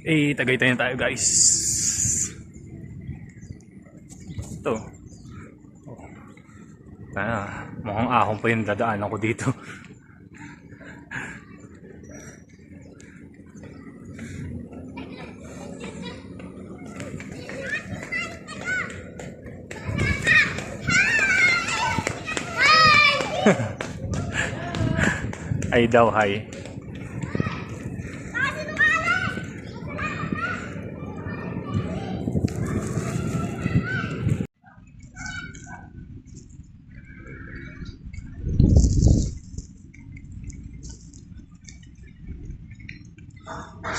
Tagaytay na tayo guys. Ito. Mukhang ahon pa yung dadaanan ko dito. Ay daw, hi.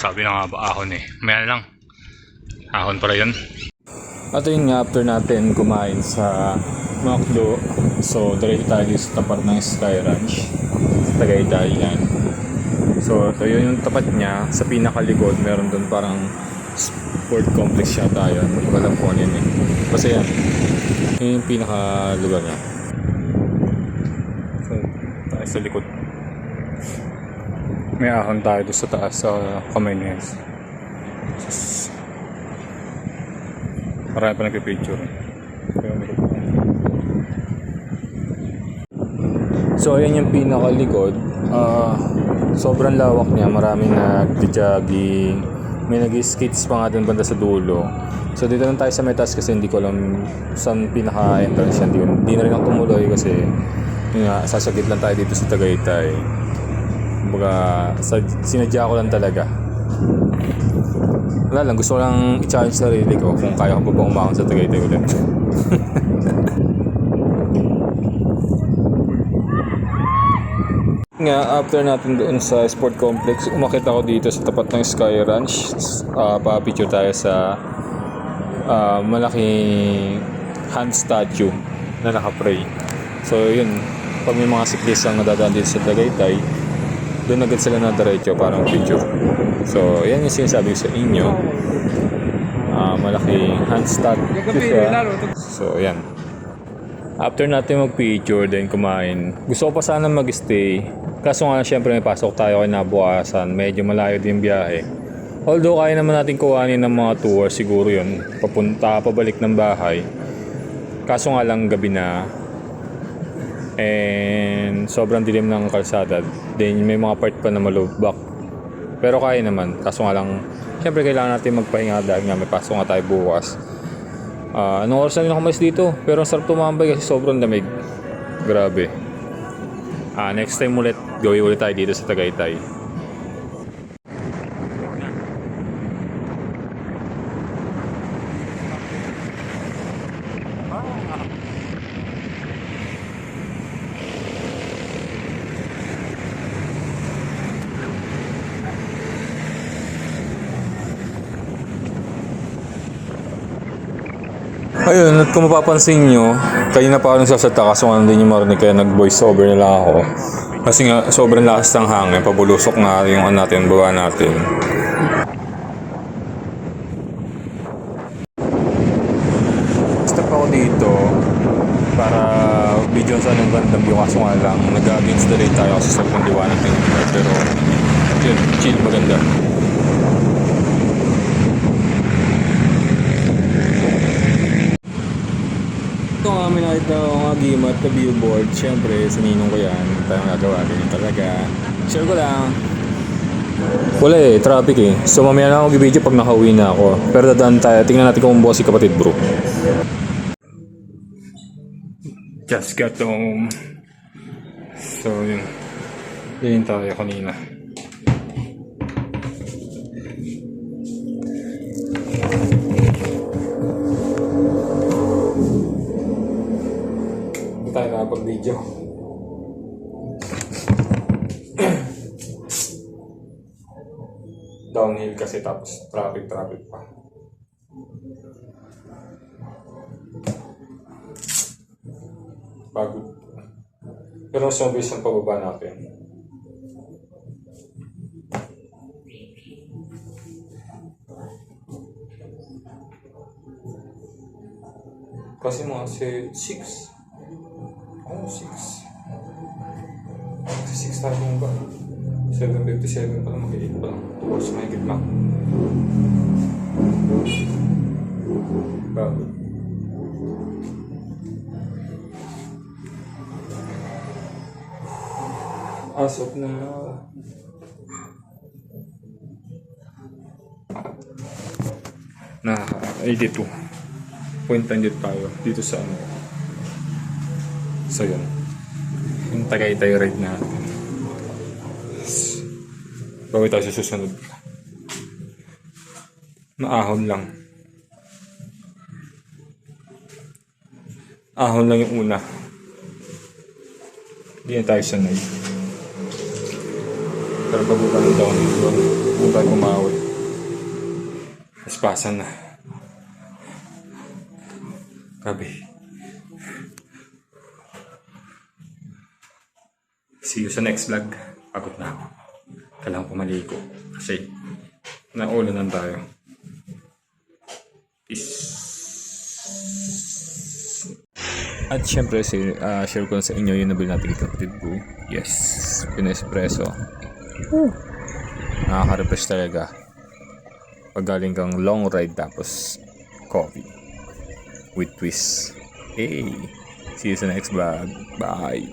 Sabi na nga ba ahon eh. Maya lang. Ahon para yun. At yun nga, after natin kumain sa McDo, so diretso tayo sa tapat ng Sky Ranch. Tagaytay yan. So ito yun yung tapat niya. Sa pinakalikod, meron doon parang sport complex siya tayo. Walang po yun eh. Basta yan. Yun yung pinaka lugar niya. So tayo sa likod. May ahon tayo doon sa taas sa kamay niya. Marami pa nagpipicture. So ayan yung pinakalikod. Sobrang lawak niya. Marami nag-jogging. May nag-skates pa nga doon banda sa dulo. So dito lang tayo sa may taas kasi hindi ko alam saan pinaka-entrance yan. Hindi na rin ako tumuloy kasi yun nga, sasagit lang tayo dito sa Tagaytay. Kumbaga, sinadya ko lang talaga. Wala lang, gusto ko lang i-challenge sarili ko kung kaya ko pa ba umakon sa Tagaytay ulit. Nga, after natin doon sa sport complex, umakit ako dito sa tapat ng Sky Ranch. Pa-picture tayo sa malaking hand statue na naka-pray. So yun, pag may mga siklistang nadadaan dito sa Tagaytay, doon agad sila na diretso parang picture. So yan yung sinasabi ko sa inyo. Malaking hand statue siya. So yan. After natin mag-picture, then kumain. Gusto ko pa sana mag-stay. Kaso nga syempre may pasok tayo kinabukasan. Medyo malayo din biyahe. Although kaya naman natin kuhanin ng mga tour, siguro yun. Papunta, pabalik ng bahay. Kaso nga lang gabi na. And sobrang dilim ng kalsada. Then may mga part pa na malubak. Pero kaya naman. Kaso nga lang, syempre kailangan natin magpahinga dahil nga may pasok nga tayo bukas. Anong oras na rin ako mas dito? Pero ang sarap tumambay kasi sobrang lamig. Grabe. Next time ulit, gawin ulit tayo dito sa Tagaytay. Ayun, at kung mapapansin nyo, kanina pa ako nagsasata kaso nga hindi nyo marinig kaya nag-voice over na lang ako. Kasi nga, sobrang lakas ng hangin, pabulusok na yung natin, baba natin. Step ako dito para video sa anong bandang view kaso nga lang, nag-against the light tayo kasi sa pandiwanag ng lugar. Pero, yun, chill, maganda. Ito nga may nakita ko nga gimat na billboard. Siyempre, sa ninong ko yan. Tayong nagawa din talaga. Share ko lang. Wala eh, traffic eh. So mamaya na ako i-video pag nakauwi na ako. Pero dadaan tayo. Tingnan natin kung bukas si kapatid bro. Just got home. So yun. Yun tayo kanina. Tayo nakapag-video. Downhill kasi tapos traffic pa. Pagod. Pero mas mabilis ang pababa natin. Kasi mga 6. Oh, 6. 6 tayo ba? 7:57 pa lang, mag-8 pa lang. Tapos may gitna. Bago. As of na 82. Point lang dito tayo. Dito sa ano. So yun. Yung Tagaytay ride natin. Bawi tayo sa susunod. Maahon lang. Ahon lang yung una. Hindi na tayo sanay. Pero pabukan daw nito. Bukan kumawit. Paspasan na. Grabe. See you sa next vlog. Pagod na ako. Kailangan pumaligo. Kasi naulanan tayo. Peace. At syempre, share ko na sa inyo yung nabili natin dito. Red Bull. Yes. Pinespresso. Nakaka-refresh talaga. Pag galing kang long ride tapos coffee. With twist. Hey! See you sa next vlog. Bye!